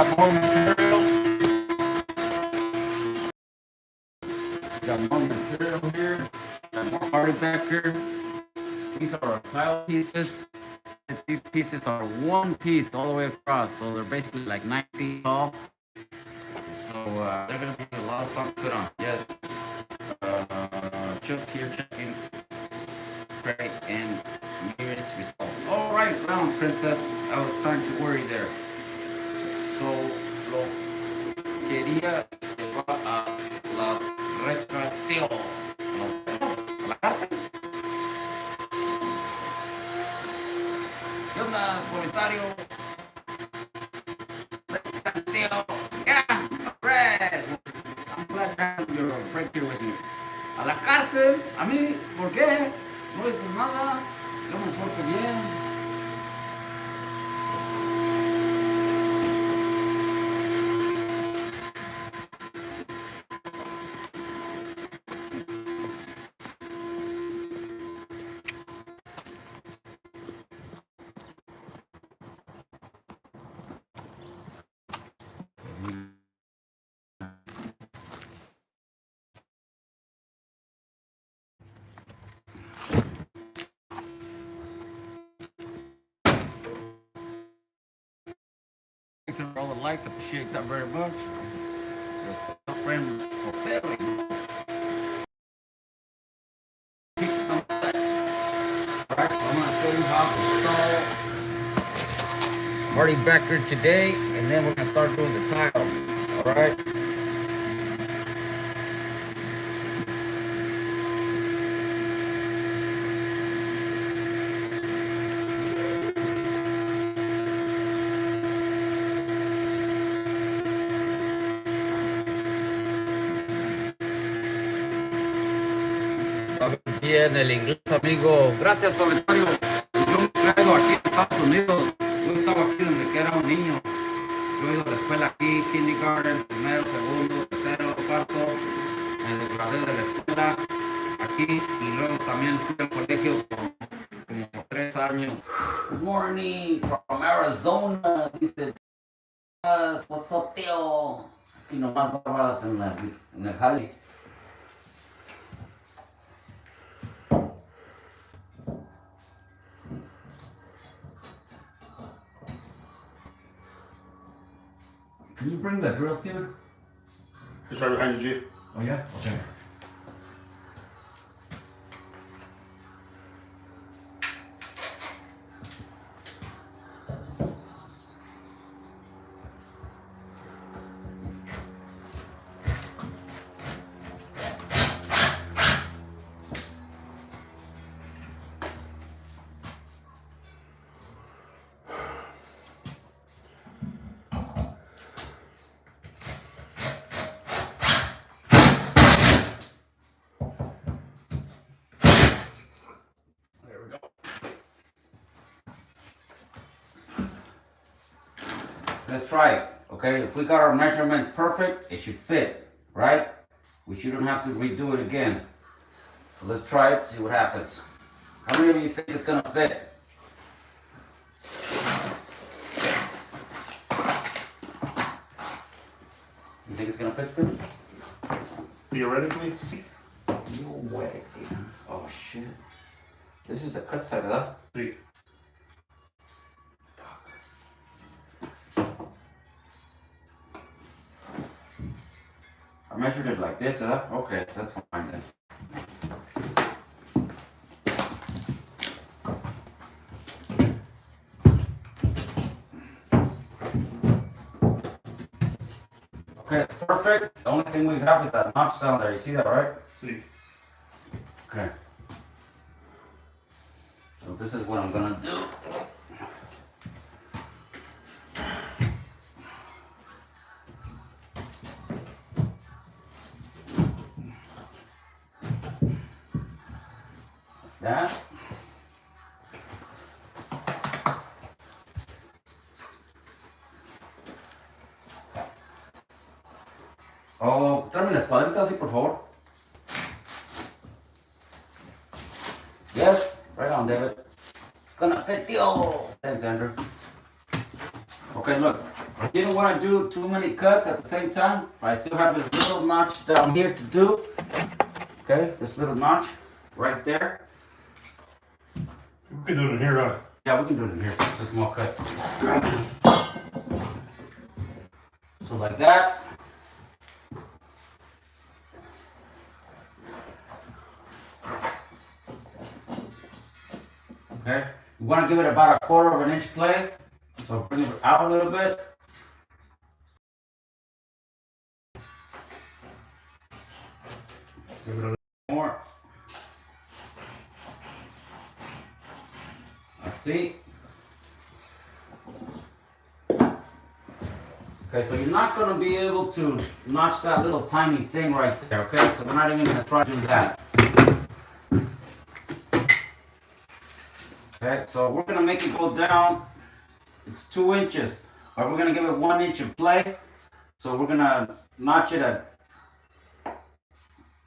got more material. Got more material here. Got more hardy back here. These are our tile pieces. These pieces are one piece all the way across, so they're basically like 9 feet tall. So they're gonna be a lot of fun to put on. Yes. Just here checking, pray, and nearest results. All right, round princess. I was starting to worry there. So lo quería llevar a las retras, tío. ¿A la cárcel? ¿Qué onda, solitario? Tío. Yeah, alright. I'm glad to have your break here with me. A la cárcel, a mí, ¿por qué? No hice nada, yo me porto bien. Thanks for all the likes, appreciate that very much. Your friend Jose. Alright, I'm gonna show you how to install Marty Becker today, and then we're gonna start doing the tile. Alright. Bien, el inglés, amigo. Gracias, solitario. Yo me he traído aquí en Estados Unidos. Yo estaba aquí desde que era un niño. Yo he ido a la escuela aquí, kindergarten, primero, segundo, tercero, cuarto. Me gradué de la escuela aquí y luego también fui al colegio por como 3 años. Good morning from Arizona. Dice, what's up, tío? Aquí nomás bárbaras en el jale. Can you bring the drill, Steven? It's right behind you, G. Oh, yeah? Okay. Let's try it, okay? If we got our measurements perfect, it should fit, right? We shouldn't have to redo it again. So let's try it, see what happens. How many of you think it's gonna fit? You think it's gonna fit, Steve? Theoretically? No way. Oh shit. This is the cut side of that. Sí. I measured it like this, huh? Okay, that's fine then. Okay, it's perfect. The only thing we have is that notch down there. You see that, right? Sí. Okay. So this is what I'm gonna do. That. Oh, tráeme la espadrita así, por favor. Yes, right on, David. It's gonna fit, yo. Thanks, Andrew. Okay, look. Didn't want to do too many cuts at the same time. But I still have this little notch down here to do. Okay, this little notch right there. We can do it in here, huh? Yeah, we can do it in here. It's a small cut. So like that. Okay, you want to give it about 1/4 of an inch play. So bring it out a little bit. Give it a little more. I see. Okay, so you're not going to be able to notch that little tiny thing right there, okay? So we're not even going to try to do that. Okay, so we're going to make it go down. It's 2 inches, but we're going to give it 1 inch of play. So we're going to notch it at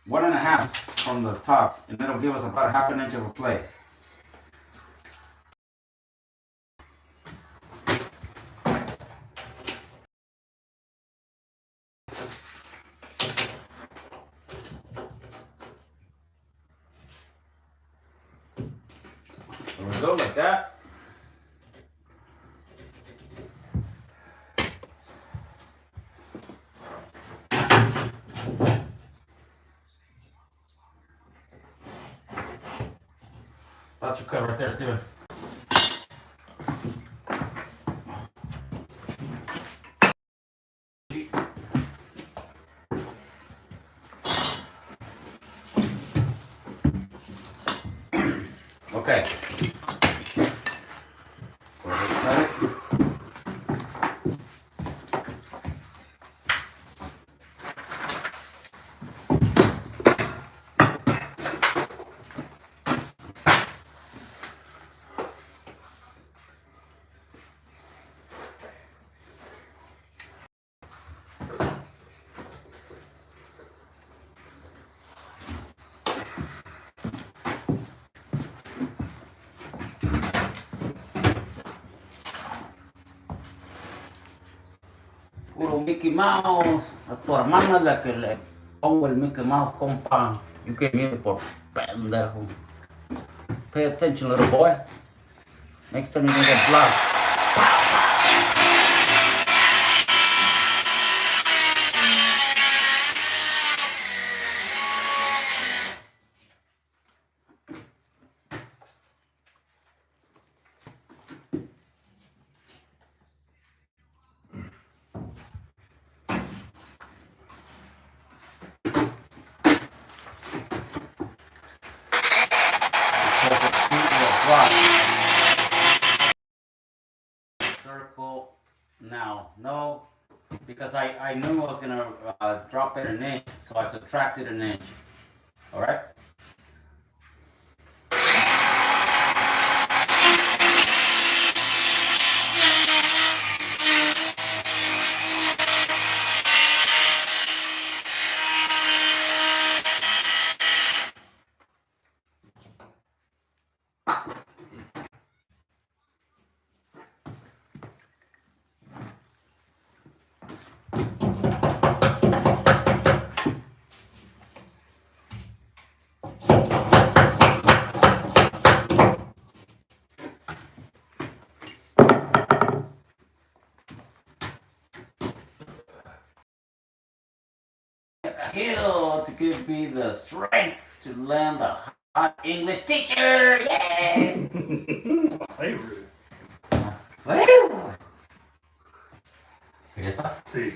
1.5 from the top, and that'll give us about 1/2 inch of a play. There we go, like that. That's your cut right there, Steven. Okay. Go ahead and cut it. Puro Mickey Mouse. A tu hermana es la que le pongo el Mickey Mouse, compa. You came here por pendejo. Pay attention, little boy. Next time you're gonna get blocked. Circle now. No, because I knew I was gonna drop it an inch, so I subtracted an inch. All right. Hill to give me the strength to land a hot English teacher. Yay! My favorite. My favorite. Ahí está. Sí.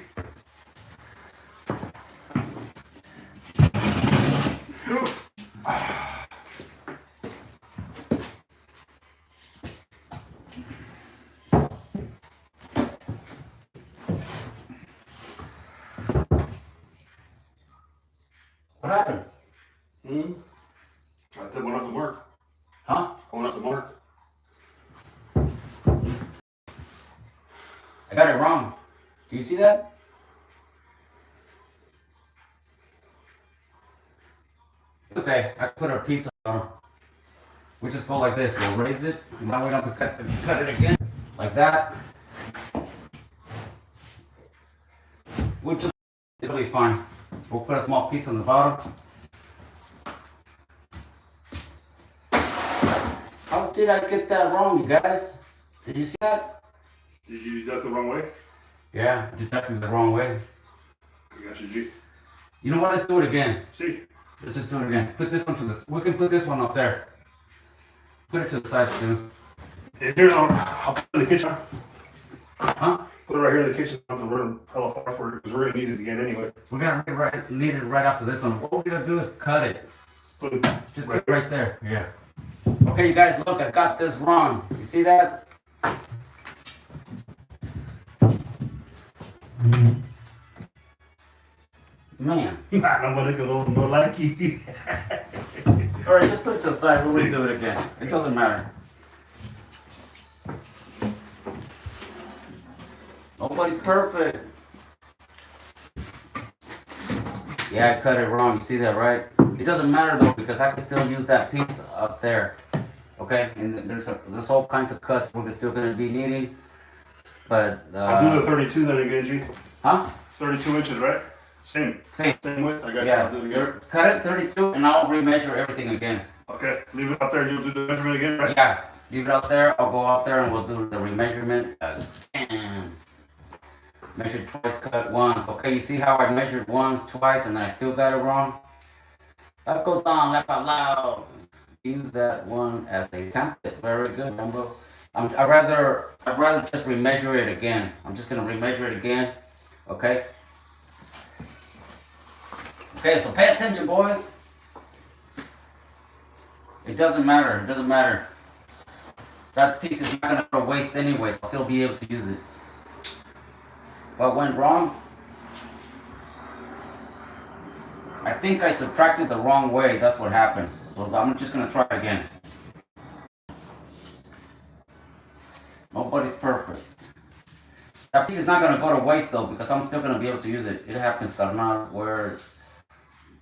What happened? I took one off the mark. Huh? One off the mark. I got it wrong. Do you see that? It's okay. I put a piece on. We just go like this. We'll raise it. And now we don't have to cut it again. Like that. it'll be fine. We'll put a small piece on the bottom. How did I get that wrong, you guys? Did you see that? Did you do that the wrong way? Yeah, deducted the wrong way. I got you, G. You know what? Let's do it again. See? Let's just do it again. Put this one to the. We can put this one up there. Put it to the side too. And here, I'll put it in the kitchen. Huh? Put it right here in the kitchen. I'm going to run hella far for it because we're going to need it again anyway. We're gonna need it right after this one. What we're gonna do is cut it. Put it Just right put it right there. Yeah. Okay, you guys, look, I got this wrong. You see that? Man. I'm going to go no like you. All right, just put it to the side. We'll redo it again. It doesn't matter. Nobody's perfect. Yeah, I cut it wrong. You see that, right? It doesn't matter though because I can still use that piece up there. Okay, and there's all kinds of cuts we're still gonna be needing. But I'll do the 32 then again, G. Huh? 32 inches, right? Same width. I got you. Yeah. I'll do it again. Cut it 32, and I'll remeasure everything again. Okay, leave it out there. You'll do the measurement again, right? Yeah, leave it out there. I'll go out there and we'll do the remeasurement again. Measured twice, cut once. Okay, you see how I measured once, twice, and then I still got it wrong? Life goes on, laugh out loud. Use that one as a template. Very good, Rumbo. I'd rather just remeasure it again. I'm just gonna remeasure it again. Okay. Okay, so pay attention, boys. It doesn't matter. It doesn't matter. That piece is not gonna go to waste anyway, so I'll still be able to use it. What went wrong? I think I subtracted the wrong way. That's what happened. So I'm just gonna try it again. Nobody's perfect. That piece is not gonna go to waste though because I'm still gonna be able to use it. It happens, carnal.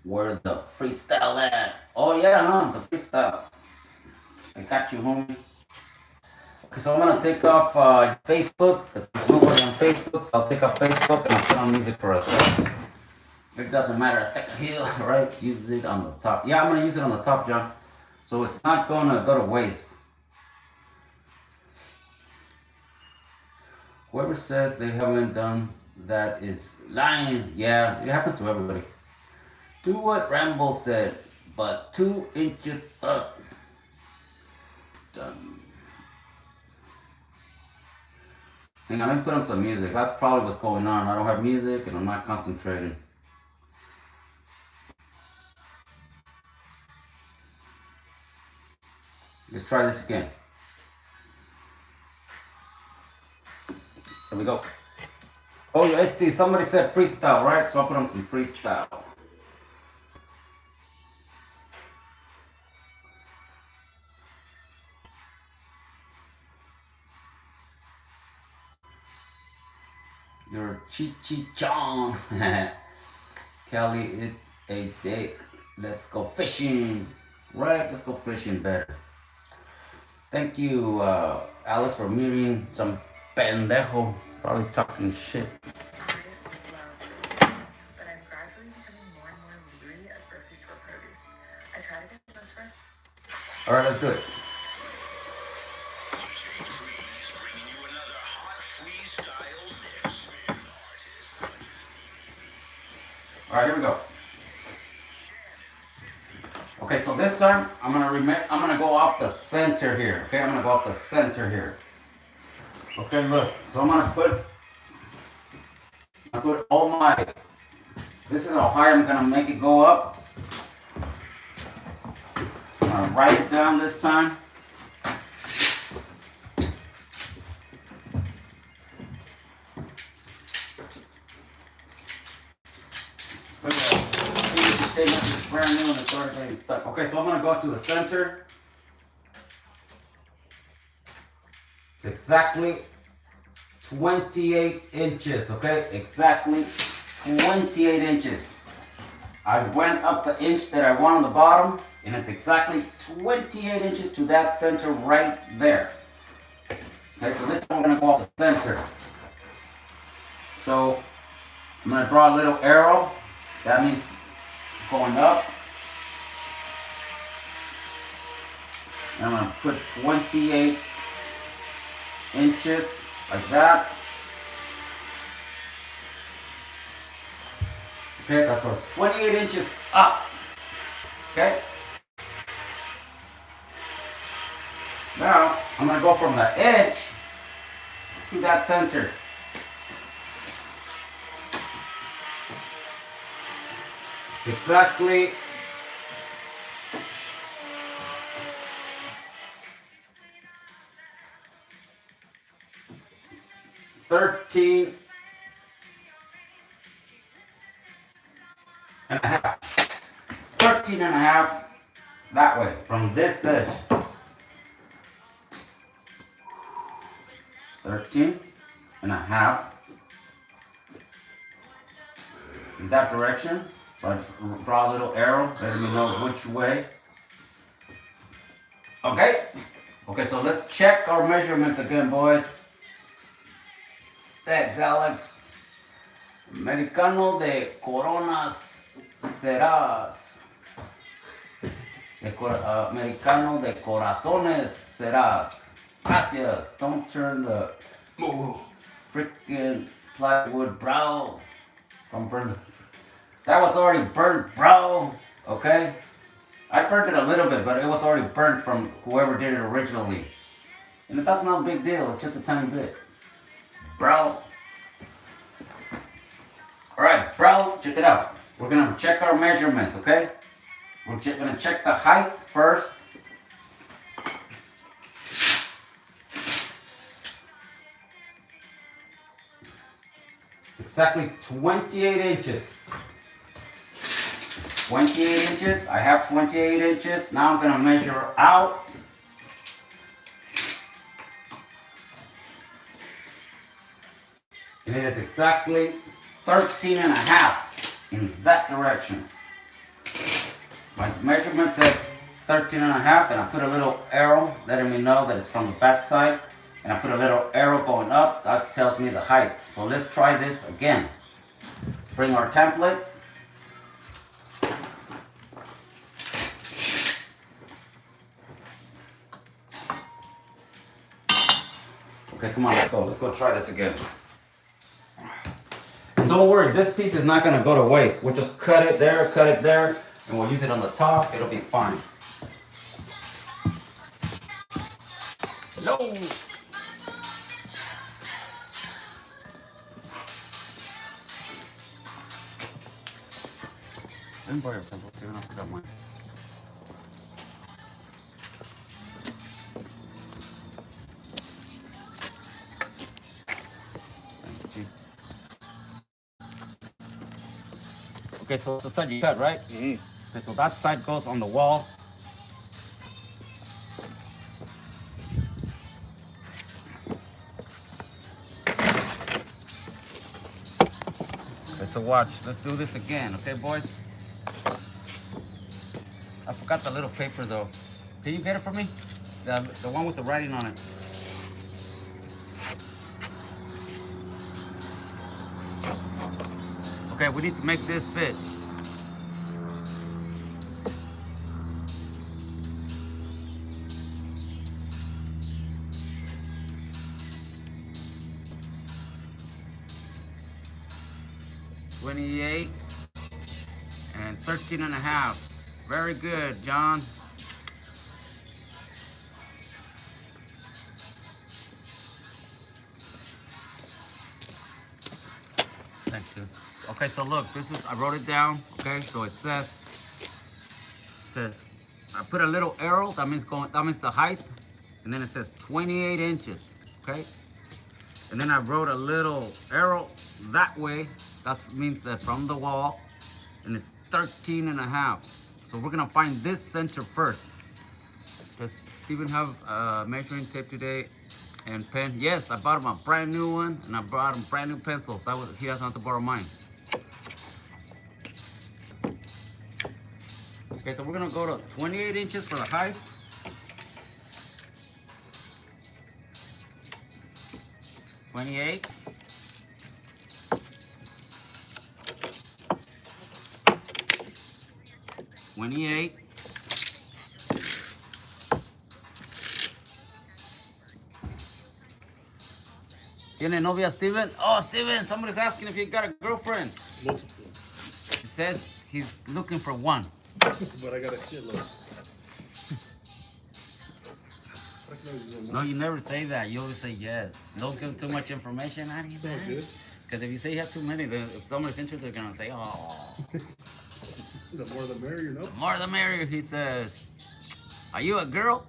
Where the freestyle at? Oh yeah, huh? The freestyle. I got you, homie. Okay, so I'm gonna take off Facebook because there's nobody on Facebook. So I'll take off Facebook and I'll put on music for us. Right? It doesn't matter. I stick a heel, right? Use it on the top. Yeah, I'm gonna use it on the top, John. So it's not gonna go to waste. Whoever says they haven't done that is lying. Yeah, it happens to everybody. Do what Rambo said, but 2 inches up. Done. Hang on, let me put on some music. That's probably what's going on. I don't have music and I'm not concentrating. Let's try this again. There we go. Oh, yeah, somebody said freestyle, right? So I'll put on some freestyle. You're Chi-Chi-Chong. Kelly, it's a day. Let's go fishing. Right, let's go fishing better. Thank you, Alex, for muting some pendejo. Probably talking shit. But I'm gradually becoming more and more leery of grocery store produce. I try to get most of our... Alright, let's do it. Alright, here we go. Okay, so this time I'm gonna go off the center here. Okay, I'm gonna go off the center here. Okay, look. So I'm gonna put all my. This is how high I'm gonna make it go up. I'm gonna write it down this time. Brand new and it started getting stuck. Okay, so I'm gonna go to the center. It's exactly 28 inches, okay? Exactly 28 inches. I went up the inch that I want on the bottom, and it's exactly 28 inches to that center right there. Okay, so this time I'm gonna go off the center. So I'm gonna draw a little arrow. That means going up. And I'm gonna put 28 inches like that. Okay, so it's 28 inches up. Okay. Now I'm gonna go from the edge to that center. Exactly 13 and a half. 13 and a half that way from this edge. 13 and a half in that direction. So I draw a little arrow, letting me know which way. Okay. Okay, so let's check our measurements again, boys. Thanks, Alex. Americano de coronas serás. Americano de corazones serás. Gracias. Don't turn the freaking plywood, bro. Don't burn it. That was already burnt, bro. Okay? I burnt it a little bit, but it was already burnt from whoever did it originally. And that's not a big deal. It's just a tiny bit. Bro. Alright, bro. Check it out. We're going to check our measurements, okay? We're going to check the height first. Exactly 28 inches. 28 inches. I have 28 inches. Now I'm going to measure out. And it is exactly 13 and a half in that direction. My measurement says 13 and a half, and I put a little arrow letting me know that it's from the back side. And I put a little arrow going up. That tells me the height. So let's try this again. Bring our template. Okay, come on, let's go. Let's go try this again. And don't worry, this piece is not going to go to waste. We'll just cut it there, and we'll use it on the top. It'll be fine. Hello. Ven por el tiempo, que no queda mal. Okay, so the side you cut, right? Mm-hmm. Okay, so that side goes on the wall. Okay, so watch. Let's do this again, okay, boys? I forgot the little paper, though. Can you get it for me? The one with the writing on it. Okay, we need to make this fit. $28 and 13 and a half. Very good, John. Thanks, dude. Okay, so look, I wrote it down. Okay, so it says, I put a little arrow. That means the height, and then it says 28 inches. Okay, and then I wrote a little arrow that way. That means that from the wall, and it's 13 and a half. So we're gonna find this center first. Does Steven have measuring tape today and pen? Yes, I bought him a brand new one, and I brought him brand new pencils. He doesn't have to borrow mine. Okay, so we're gonna go to 28 inches for the height. 28. ¿Tiene novia, Steven? Oh, Steven, somebody's asking if you got a girlfriend. Multiple. He says he's looking for one. But I got a shitload. No, you never say that. You always say yes. Don't give too much information out of you. Sounds good. Because if you say you have too many, then if somebody's interested, they're going to say, oh. The more the merrier, no? The more the merrier, he says. Are you a girl?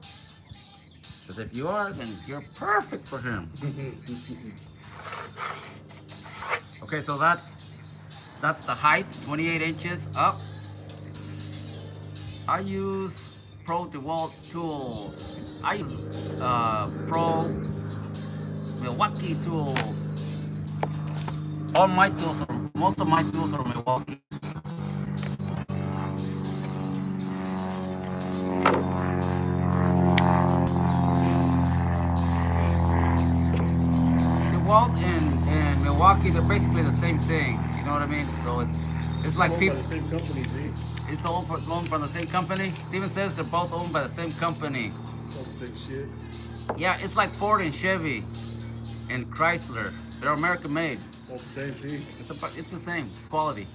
Because if you are, then you're perfect for him. Okay, so that's the height, 28 inches up. I use Pro DeWalt tools. I use Pro Milwaukee tools. Most of my tools are Milwaukee. DeWalt and Milwaukee, they're basically the same thing. You know what I mean? So it's like Owned people. by the same company, Z. It's all owned from the same company. Steven says they're both owned by the same company. It's all the same shit. Yeah, it's like Ford and Chevy and Chrysler. They're American made. All the same, Z. It's the same quality.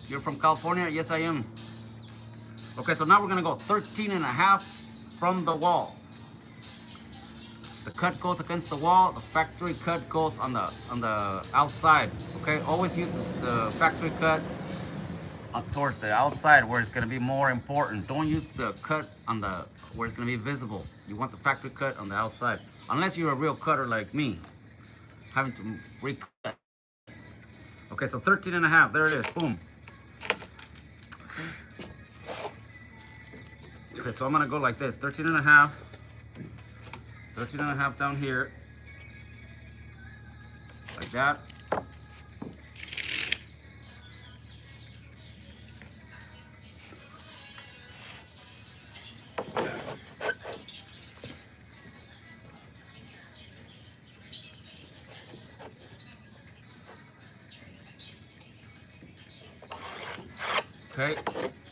You're from California? Yes, I am. Okay, so now we're gonna go 13 and a half from the wall. The cut goes against the wall. The factory cut goes on the outside. Okay, always use the factory cut up towards the outside where it's gonna be more important. Don't use the cut on the where it's gonna be visible. You want the factory cut on the outside. Unless you're a real cutter like me, having to recut. Okay, so 13 and a half. There it is. Boom. Okay, so I'm gonna go like this. 13 and a half. 13 and a half down here. Like that. Okay,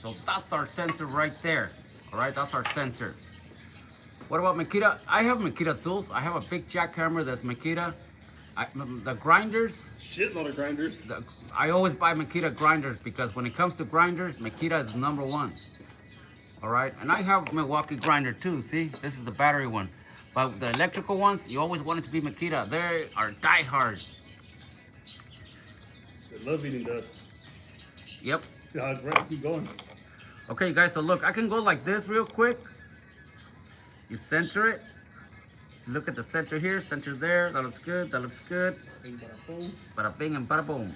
so that's our center right there. All right, that's our center. What about Makita? I have Makita tools. I have a big jackhammer that's Makita. The grinders, Shitload of grinders. I always buy Makita grinders because when it comes to grinders, Makita is number one. All right, and I have Milwaukee grinder too. See, this is the battery one. But the electrical ones, you always want it to be Makita. They are die-hard. They love eating dust. Yep. Yeah, right, keep going. Okay, guys, so look, I can go like this real quick. You center it. Look at the center here, center there. That looks good, that looks good. Bing, bada, boom. Bada bing and bada boom.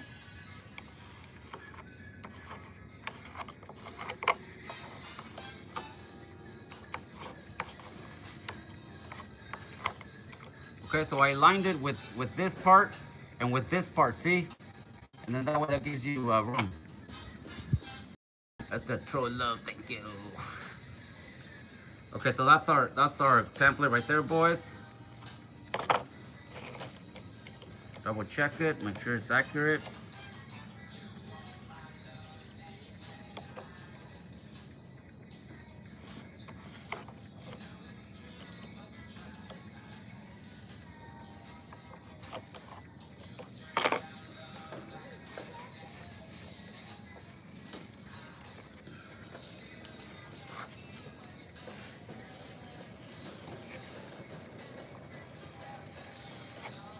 Okay, so I lined it with this part and with this part, see? And then that way that gives you room. That's a troll love, thank you. Okay, so that's our template right there, boys. Double check it, make sure it's accurate.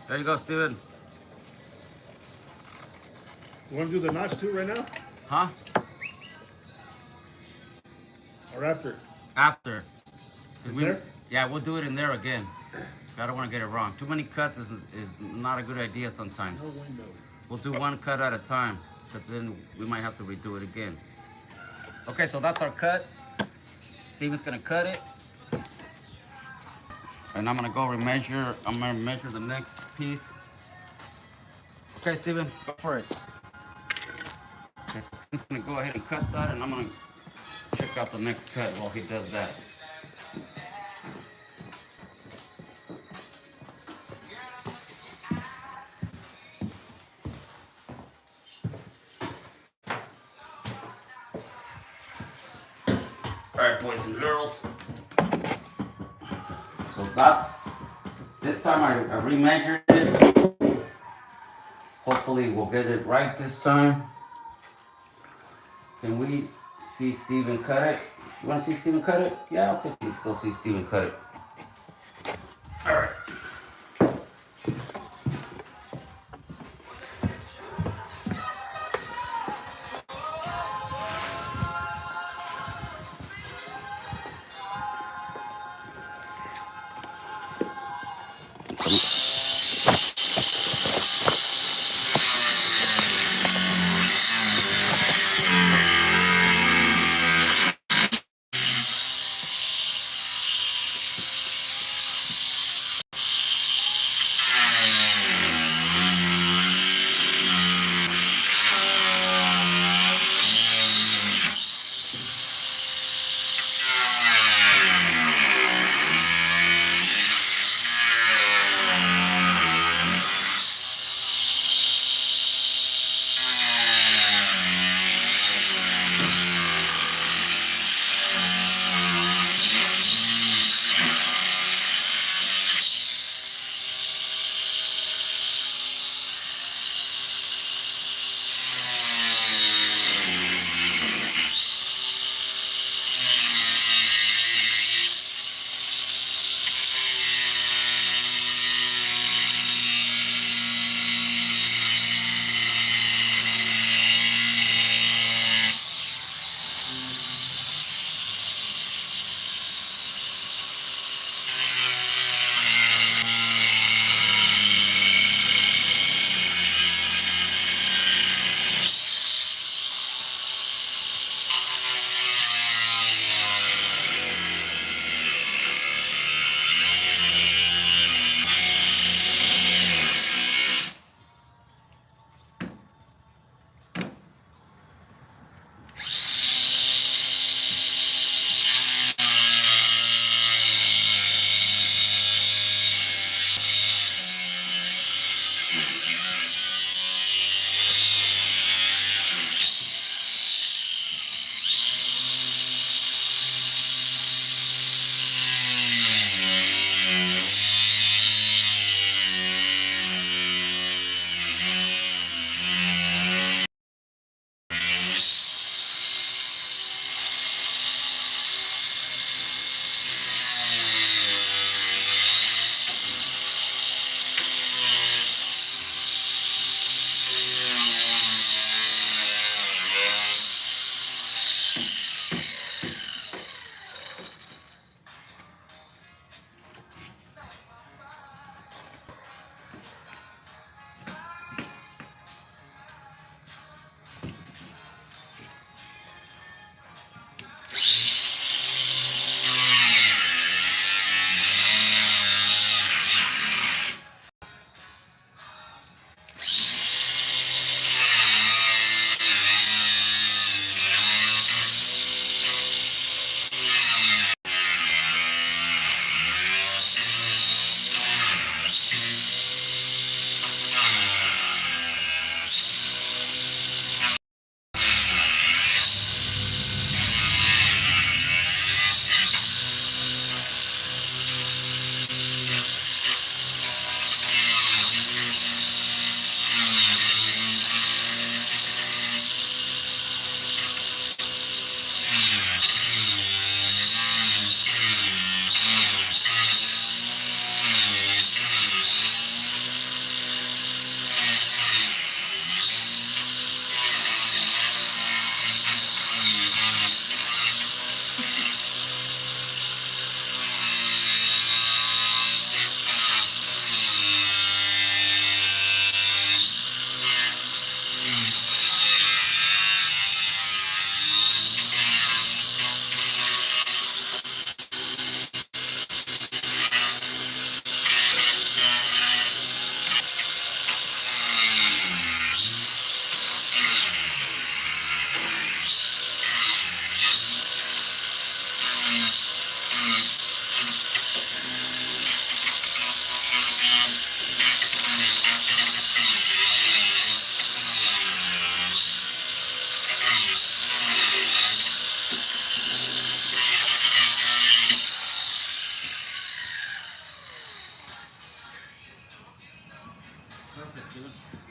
There you go, Steven. You want to do the notch too right now? Huh? Or after? After. There? Yeah, we'll do it in there again. I don't want to get it wrong. Too many cuts is not a good idea sometimes. No window. We'll do one cut at a time, but then we might have to redo it again. Okay, so that's our cut. Steven's gonna cut it. And I'm gonna go remeasure. I'm gonna measure the next piece. Okay, Steven, go for it. Okay, so Steven's gonna go ahead and cut that, and I'm gonna check out the next cut while he does that. Alright, boys and girls. So that's, this time I remeasured it. Hopefully we'll get it right this time. Can we see Steven cut it? You want to see Steven cut it? Yeah, I'll take you to go see Steven cut it. Alright.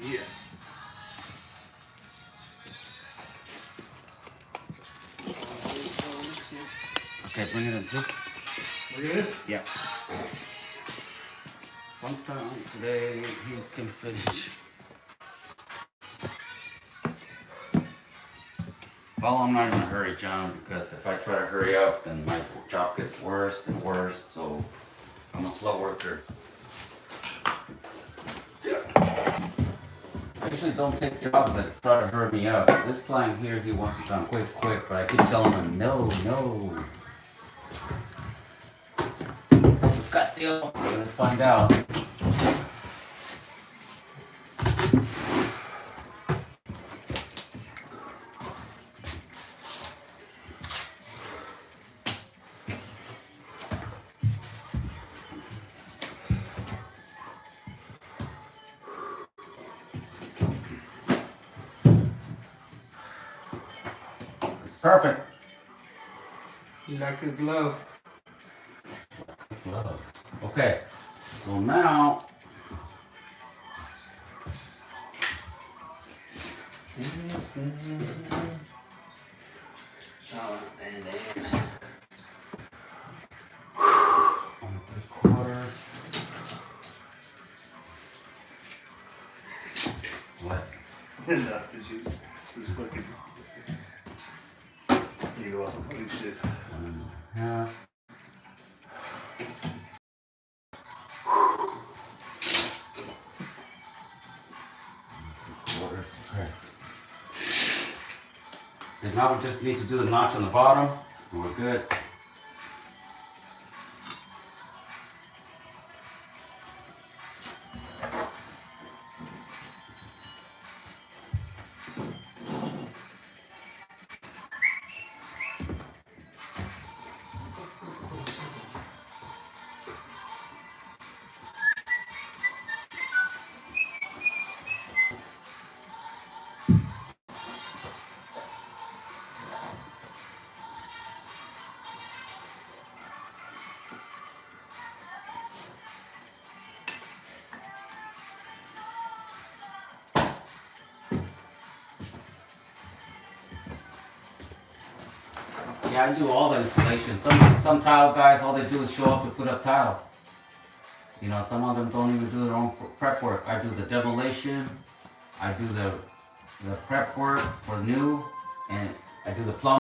Yeah. Okay, bring it in, please. Look at it. Yeah. Sometime today he can finish. Well, I'm not in a hurry, John, because if I try to hurry up, then my job gets worse and worse. So I'm a slow worker. I usually don't take jobs that try to hurry me up. This client here, he wants it done quick, but I keep telling him, no. Gut deal. Let's find out. It's perfect. You like his glove? Love. Okay, so now Oh, stand there. 1 3/4. What? No, cause you just fucking. You go on some funny shit. 1 1/2. Quarters. Okay. And now we just need to do the notch on the bottom, and we're good. Yeah, I do all the installation. Some tile guys, all they do is show up to put up tile. You know, some of them don't even do their own prep work. I do the demolition, I do the prep work for new, and I do the plumbing.